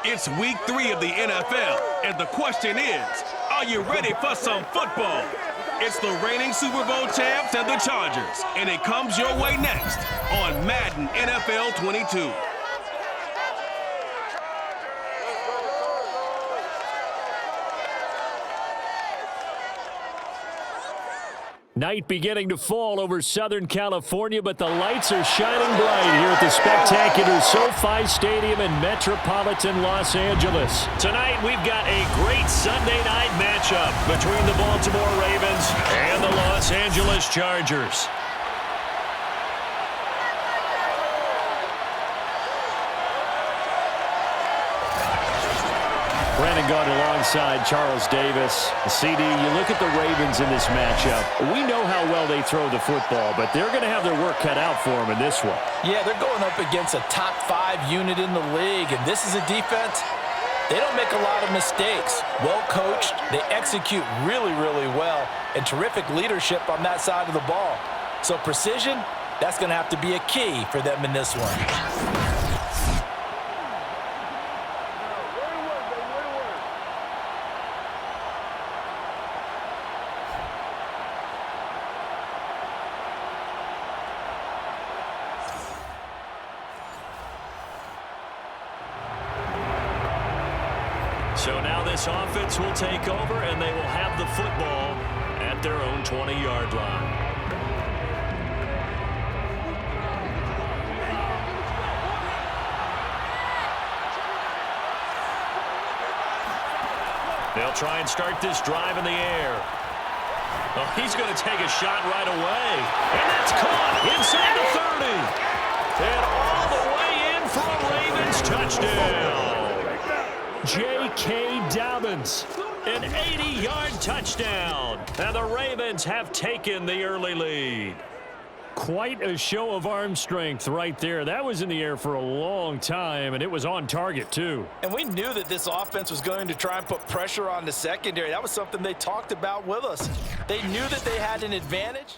It's week 3 of the NFL, and the question is, are you ready for some football? It's the reigning Super Bowl champs and the Chargers, and it comes your way next on Madden NFL 22. Night beginning to fall over Southern California, but the lights are shining bright here at the spectacular SoFi Stadium in metropolitan Los Angeles. Tonight, we've got a great Sunday night matchup between the Baltimore Ravens and the Los Angeles Chargers. Brandon Gaudin alongside Charles Davis. CD, you look at the Ravens in this matchup. We know how well they throw the football, but they're going to have their work cut out for them in this one. Yeah, they're going up against a top 5 unit in the league, and this is a defense. They don't make a lot of mistakes. Well coached, they execute really, really well, and terrific leadership on that side of the ball. So precision, that's going to have to be a key for them in this one. So now this offense will take over, and they will have the football at their own 20-yard line. They'll try and start this drive in the air. Oh, he's going to take a shot right away. And that's caught inside the 30. And all the way in for a Ravens touchdown. J.K. Dobbins, an 80-yard touchdown, and the Ravens have taken the early lead. Quite a show of arm strength right there. That was in the air for a long time, and it was on target, too. And we knew that this offense was going to try and put pressure on the secondary. That was something they talked about with us. They knew that they had an advantage.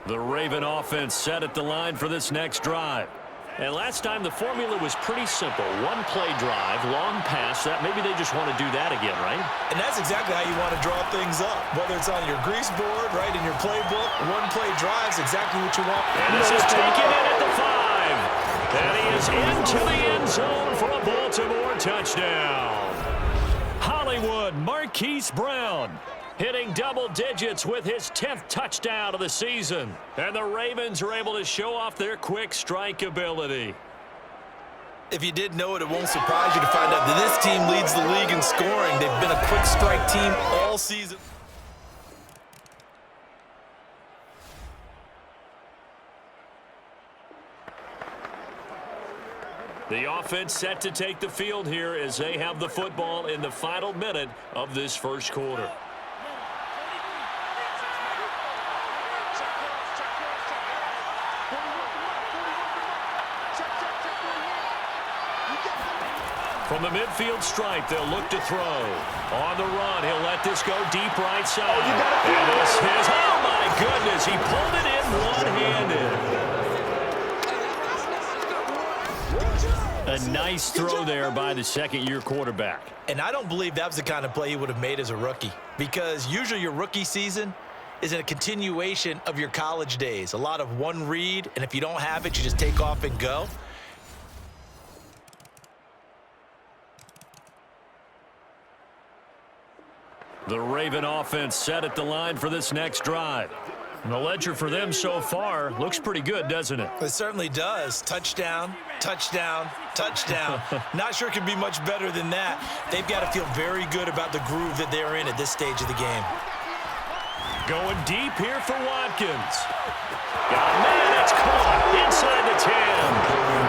The Raven offense set at the line for this next drive. And last time, the formula was pretty simple. One-play drive, long pass. That maybe they just want to do that again, right? And that's exactly how you want to draw things up. Whether it's on your grease board, right, in your playbook, one-play drive is exactly what you want. And this is taken in at the 5. And he is into the end zone for a Baltimore touchdown. Hollywood Marquise Brown hitting double digits with his 10th touchdown of the season. And the Ravens are able to show off their quick strike ability. If you didn't know it, it won't surprise you to find out that this team leads the league in scoring. They've been a quick strike team all season. The offense set to take the field here as they have the football in the final minute of this first quarter. From the midfield stripe, they'll look to throw. On the run, he'll let this go deep right side. And this is, oh my goodness, he pulled it in one-handed. A nice throw there by the second-year quarterback. And I don't believe that was the kind of play he would have made as a rookie, because usually your rookie season is a continuation of your college days. A lot of one read, and if you don't have it, you just take off and go. The Raven offense set at the line for this next drive. And the ledger for them so far looks pretty good, doesn't it? It certainly does. Touchdown, touchdown, touchdown. Not sure it can be much better than that. They've got to feel very good about the groove that they're in at this stage of the game. Going deep here for Watkins. Man, it's caught inside the 10.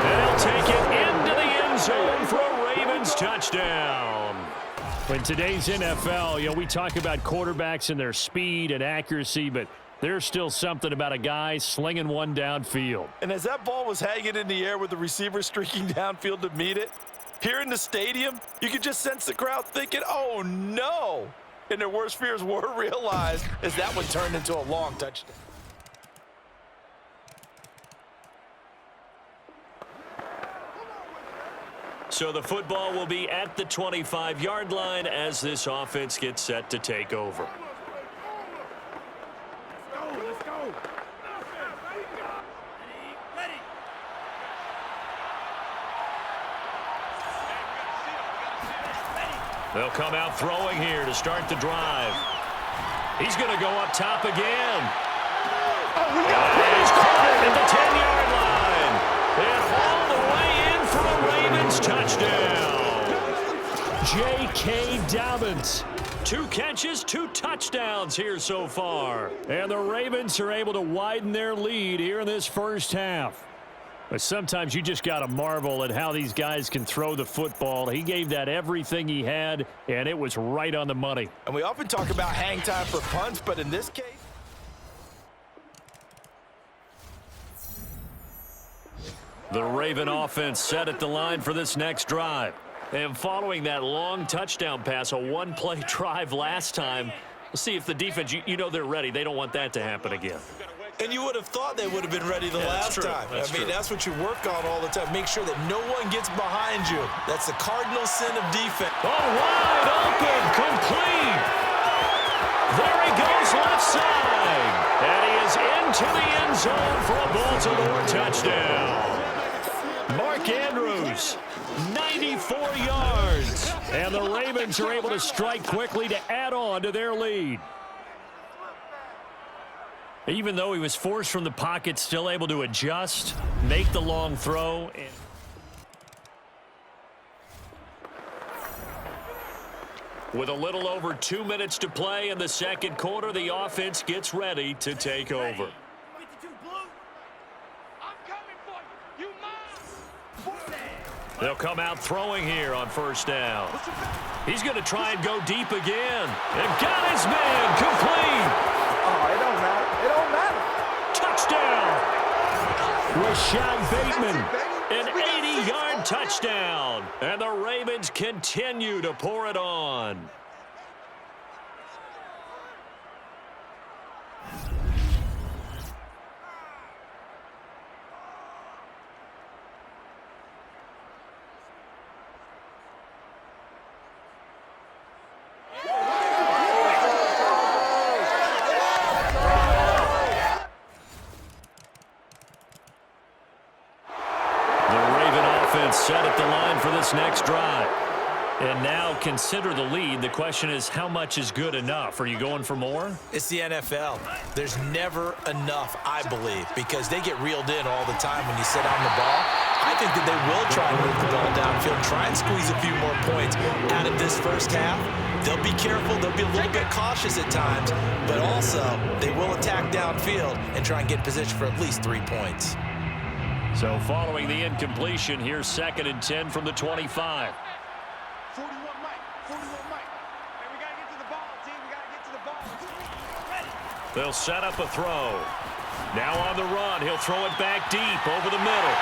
And he'll take it into the end zone for a Ravens touchdown. In today's NFL, we talk about quarterbacks and their speed and accuracy, but there's still something about a guy slinging one downfield. And as that ball was hanging in the air with the receiver streaking downfield to meet it, here in the stadium, you could just sense the crowd thinking, oh, no. And their worst fears were realized as that one turned into a long touchdown. So the football will be at the 25-yard line as this offense gets set to take over. Let's go. They'll come out throwing here to start the drive. He's going to go up top again. And he's caught at the 10-yard line. And all the way in for a Ravens touchdown. J.K. Dobbins. 2 catches, 2 touchdowns here so far. And the Ravens are able to widen their lead here in this first half. But sometimes you just got to marvel at how these guys can throw the football. He gave that everything he had, and it was right on the money. And we often talk about hang time for punts, but in this case... The Raven offense set at the line for this next drive. And following that long touchdown pass, a one-play drive last time, we'll see if the defense, you know they're ready. They don't want that to happen again. And you would have thought they would have been ready the last time. I mean, that's what you work on all the time. Make sure that no one gets behind you. That's the cardinal sin of defense. Oh, wide open, complete. There he goes left side. And he is into the end zone for a Baltimore touchdown. Mark Andrews, 94 yards. And the Ravens are able to strike quickly to add on to their lead. Even though he was forced from the pocket, still able to adjust, make the long throw. With a little over 2 minutes to play in the second quarter, the offense gets ready to take over. They'll come out throwing here on first down. He's going to try and go deep again. And got his man complete. Oh, it don't matter. It don't matter. Touchdown! Rashad Bateman, an 80-yard touchdown. And the Ravens continue to pour it on. Set at the line for this next drive. And now consider the lead. The question is, how much is good enough? Are you going for more? It's the NFL. There's never enough, I believe, because they get reeled in all the time when you sit on the ball. I think that they will try and move the ball downfield, try and squeeze a few more points out of this first half. They'll be careful. They'll be a little bit cautious at times, but also they will attack downfield and try and get position for at least 3 points. So following the incompletion, here's 2nd and 10 from the 25. 41 Mike. 41 Mike. Hey, we got to get to the ball, team. We got to get to the ball. Ready. They'll set up a throw. Now on the run. He'll throw it back deep over the middle.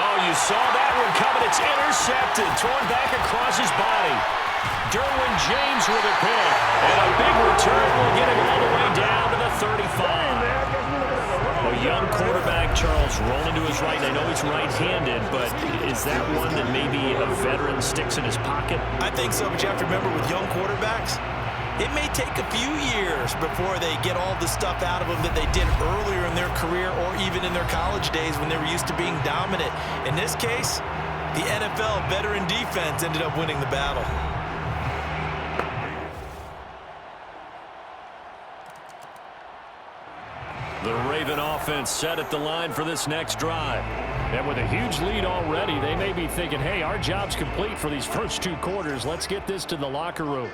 Oh, you saw that one coming. It's intercepted. Thrown back across his body. Derwin James with a pick. And a big return will get him all the way down to the 35. A young quarterback, Charles, rolling to his right. I know he's right-handed, but is that one that maybe a veteran sticks in his pocket? I think so, but you have to remember with young quarterbacks, it may take a few years before they get all the stuff out of them that they did earlier in their career or even in their college days when they were used to being dominant. In this case, the NFL veteran defense ended up winning the battle. The Raven offense set at the line for this next drive. And with a huge lead already, they may be thinking, hey, our job's complete for these first 2 quarters. Let's get this to the locker room.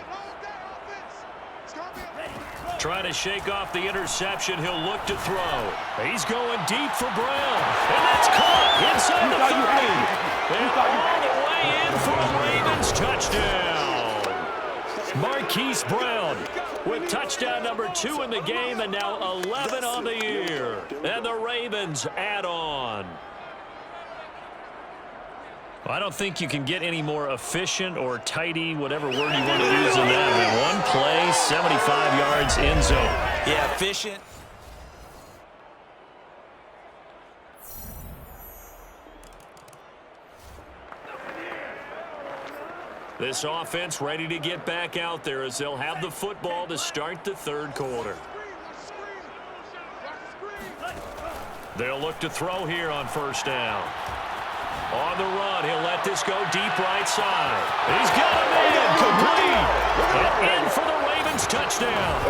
Trying to shake off the interception. He'll look to throw. He's going deep for Brown. And that's caught inside the 30. And all the way in for a Ravens touchdown. Marquise Brown with touchdown number 2 in the game, and now 11 on the year. And the Ravens add on. Well, I don't think you can get any more efficient or tidy, whatever word you want to use in that. One play, 75 yards, end zone. Yeah, efficient. This offense ready to get back out there as they'll have the football to start the third quarter. They'll look to throw here on first down. On the run, he'll let this go deep right side. He's got him in, complete. And in for the Ravens touchdown.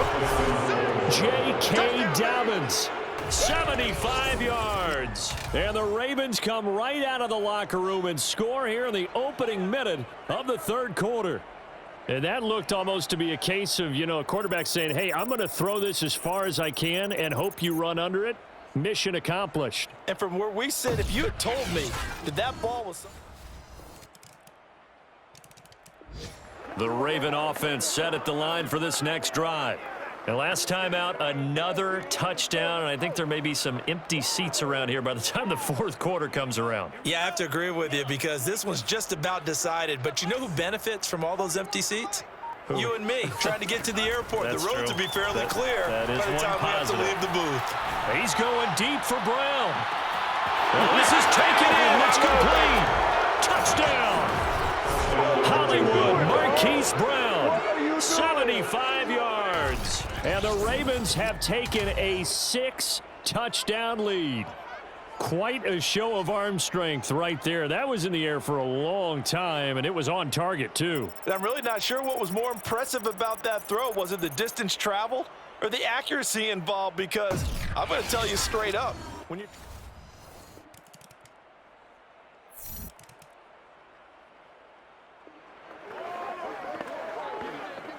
J.K. Dobbins, 75 yards. And the Ravens come right out of the locker room and score here in the opening minute of the third quarter. And that looked almost to be a case of, a quarterback saying, hey, I'm going to throw this as far as I can and hope you run under it. Mission accomplished. And from where we sit, if you had told me that ball was... The Raven offense set at the line for this next drive. And last time out, another touchdown, and I think there may be some empty seats around here by the time the fourth quarter comes around. Yeah, I have to agree with you because this one's just about decided. But you know who benefits from all those empty seats? Who? You and me, trying to get to the airport. The roads will be fairly clear by the time we have to leave the booth. He's going deep for Brown. Well, this is taken in. It's complete. Touchdown. Hollywood Marquise Brown, 75 yards. And the Ravens have taken a 6-touchdown lead. Quite a show of arm strength right there. That was in the air for a long time, and it was on target, too. And I'm really not sure what was more impressive about that throw. Was it the distance traveled or the accuracy involved? Because I'm going to tell you straight up, when you...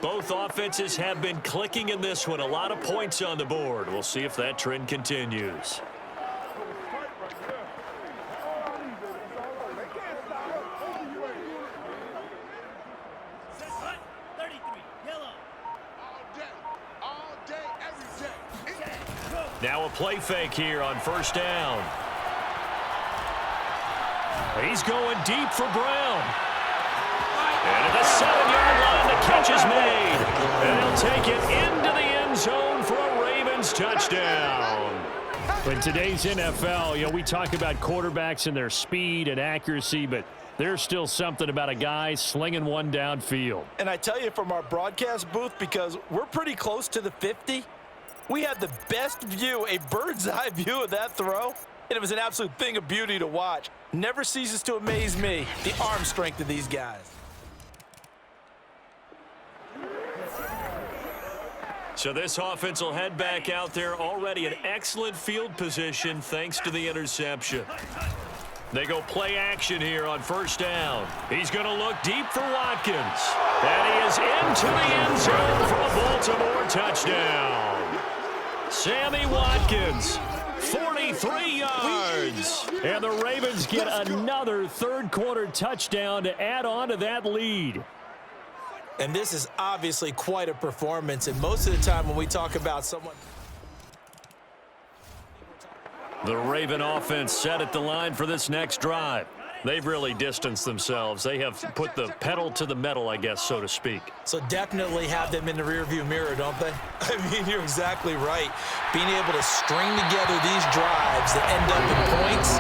Both offenses have been clicking in this one. A lot of points on the board. We'll see if that trend continues. Now a play fake here on first down. He's going deep for Brown. And at the 7-yard line, the catch is made. And he'll take it into the end zone for a Ravens touchdown. In today's NFL, we talk about quarterbacks and their speed and accuracy, but there's still something about a guy slinging one downfield. And I tell you, from our broadcast booth, because we're pretty close to the 50, we had the best view, a bird's-eye view of that throw, and it was an absolute thing of beauty to watch. Never ceases to amaze me, the arm strength of these guys. So this offense will head back out there, already an excellent field position thanks to the interception. They go play action here on first down. He's going to look deep for Watkins. And he is into the end zone for a Baltimore touchdown. Sammy Watkins, 43 yards. And the Ravens get another third-quarter touchdown to add on to that lead. And this is obviously quite a performance. And most of the time when we talk about someone... The Raven offense set at the line for this next drive. They've really distanced themselves. They have put the pedal to the metal, I guess, so to speak. So definitely have them in the rearview mirror, don't they? I mean, you're exactly right. Being able to string together these drives that end up in points,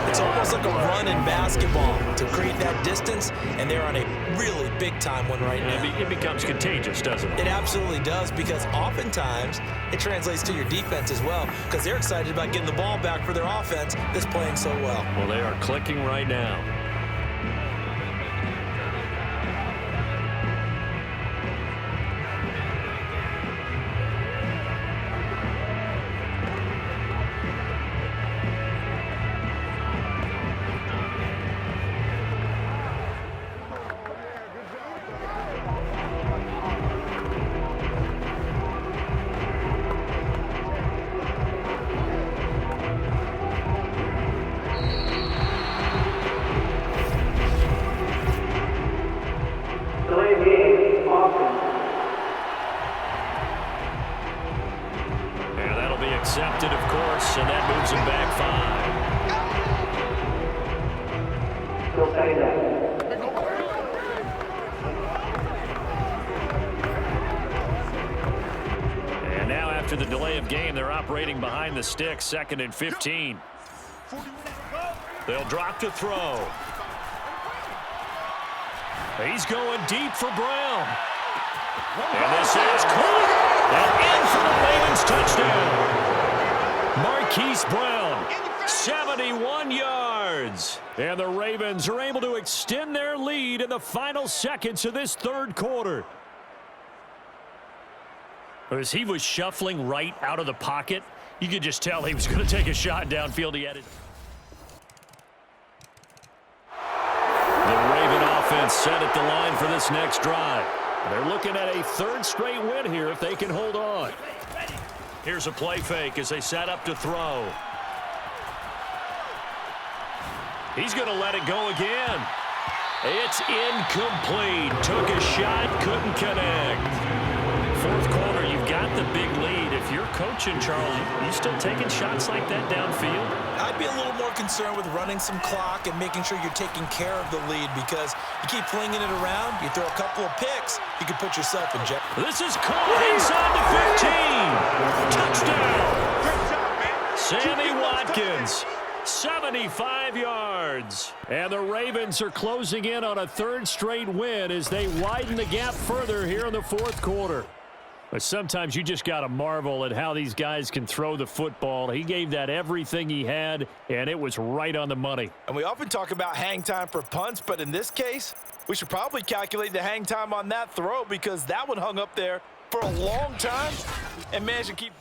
it's almost like a run in basketball to create that distance, and they're on a really big-time one right now. It becomes contagious, doesn't it? It absolutely does, because oftentimes it translates to your defense as well, because they're excited about getting the ball back for their offense that's playing so well. Well, they are clicking right now. Accepted, of course, and that moves him back 5. And now after the delay of game, they're operating behind the sticks, 2nd and 15. They'll drop to throw. He's going deep for Brown. And this is caught. And in for the Ravens touchdown. Marquise Brown, 71 yards. And the Ravens are able to extend their lead in the final seconds of this third quarter. As he was shuffling right out of the pocket, you could just tell he was going to take a shot downfield. He had it. The Raven offense set at the line for this next drive. They're looking at a third straight win here if they can hold on. Here's a play fake as they set up to throw. He's going to let it go again. It's incomplete. Took a shot, couldn't connect. Fourth quarter, you've got the big lead. If you're coaching, Charles, you still taking shots like that downfield? I'd be a little more concerned with running some clock and making sure you're taking care of the lead, because you keep flinging it around, you throw a couple of picks, you can put yourself in jeopardy. This is caught inside the 15. Touchdown. Sammy Watkins, 75 yards. And the Ravens are closing in on a third straight win as they widen the gap further here in the fourth quarter. But sometimes you just got to marvel at how these guys can throw the football. He gave that everything he had, and it was right on the money. And we often talk about hang time for punts, but in this case, we should probably calculate the hang time on that throw, because that one hung up there for a long time and managed to keep.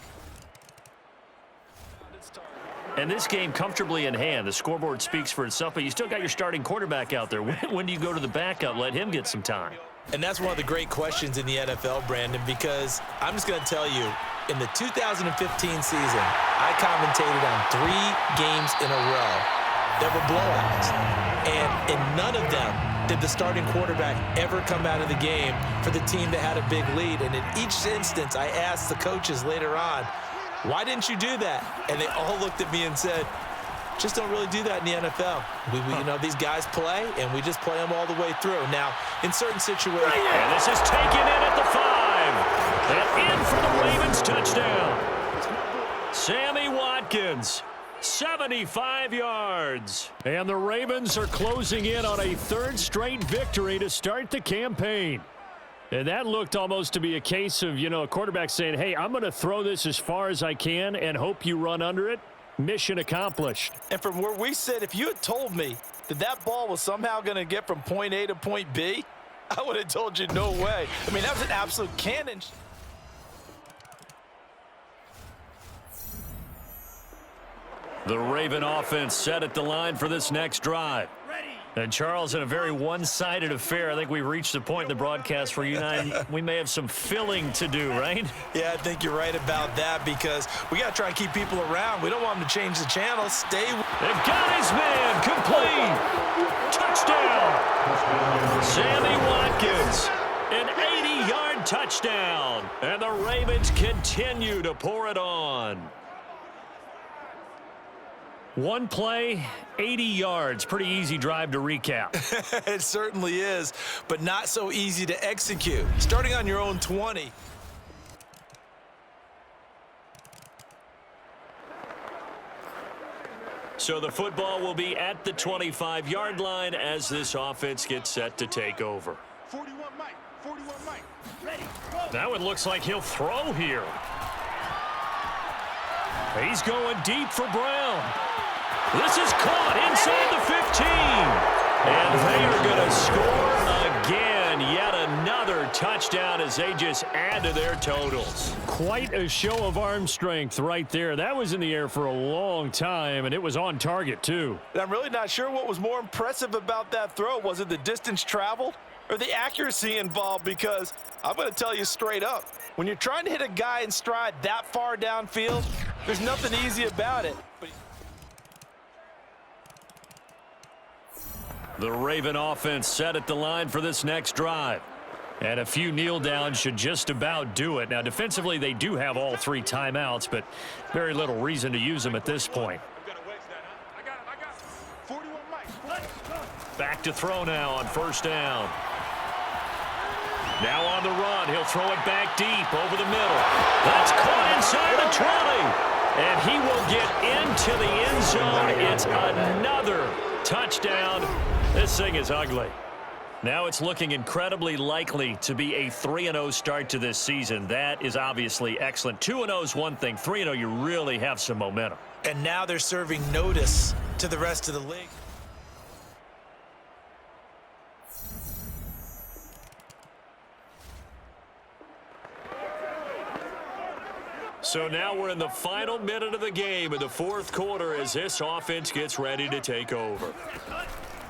And this game comfortably in hand. The scoreboard speaks for itself, but you still got your starting quarterback out there. When do you go to the backup? Let him get some time. And that's one of the great questions in the NFL, Brandon, because I'm just going to tell you, in the 2015 season, I commentated on 3 games in a row that were blowouts. And in none of them did the starting quarterback ever come out of the game for the team that had a big lead. And in each instance, I asked the coaches later on, why didn't you do that? And they all looked at me and said, just don't really do that in the NFL. We you know, these guys play, and we just play them all the way through. Now, in certain situations. And this is taken in at the 5. And in for the Ravens touchdown. Sammy Watkins, 75 yards. And the Ravens are closing in on a third straight victory to start the campaign. And that looked almost to be a case of, a quarterback saying, hey, I'm going to throw this as far as I can and hope you run under it. Mission accomplished. And from where we sit, if you had told me that that ball was somehow going to get from point A to point B, I would have told you no way. I mean, that was an absolute cannon. The Raven offense set at the line for this next drive. And Charles, in a very one-sided affair, I think we've reached the point in the broadcast where you and I, we may have some filling to do, right? Yeah, I think you're right about that, because we got to try and keep people around. We don't want them to change the channel. Stay. They've got his man. Complete. Touchdown. Sammy Watkins. An 80-yard touchdown. And the Ravens continue to pour it on. One play, 80 yards. Pretty easy drive to recap. It certainly is, but not so easy to execute. Starting on your own 20. So the football will be at the 25-yard line as this offense gets set to take over. 41 Mike. 41 Mike. Ready. That one looks like he'll throw here. He's going deep for Brown. This is caught inside the 15. And they are going to score again. Yet another touchdown as they just add to their totals. Quite a show of arm strength right there. That was in the air for a long time, and it was on target, too. And I'm really not sure what was more impressive about that throw. Was it the distance traveled or the accuracy involved? Because I'm going to tell you straight up, when you're trying to hit a guy in stride that far downfield, there's nothing easy about it. The Raven offense set at the line for this next drive. And a few kneel downs should just about do it. Now, defensively, they do have all 3 timeouts, but very little reason to use them at this point. Back to throw now on first down. Now on the run, he'll throw it back deep over the middle. That's caught inside the 20. And he will get into the end zone. It's another touchdown. This thing is ugly. Now it's looking incredibly likely to be a 3-0 start to this season. That is obviously excellent. 2-0 is one thing. 3-0, you really have some momentum. And now they're serving notice to the rest of the league. So now we're in the final minute of the game in the fourth quarter as this offense gets ready to take over.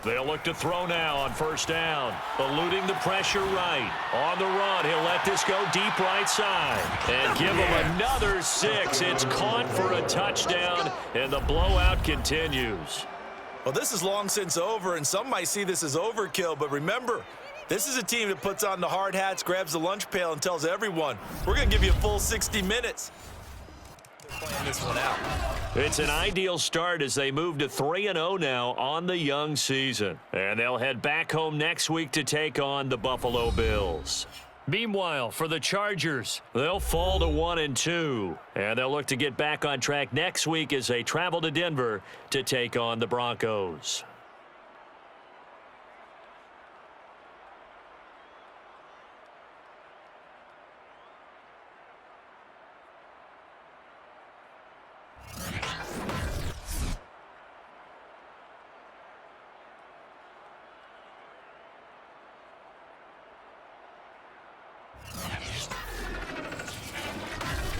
They'll look to throw now on first down. Eluding the pressure right. On the run, he'll let this go deep right side. And give him another 6. It's caught for a touchdown, and the blowout continues. Well, this is long since over, and some might see this as overkill, but remember, this is a team that puts on the hard hats, grabs the lunch pail, and tells everyone, we're going to give you a full 60 minutes. They're playing this one out. It's an ideal start as they move to 3-0 now on the young season. And they'll head back home next week to take on the Buffalo Bills. Meanwhile, for the Chargers, they'll fall to 1-2. And they'll look to get back on track next week as they travel to Denver to take on the Broncos.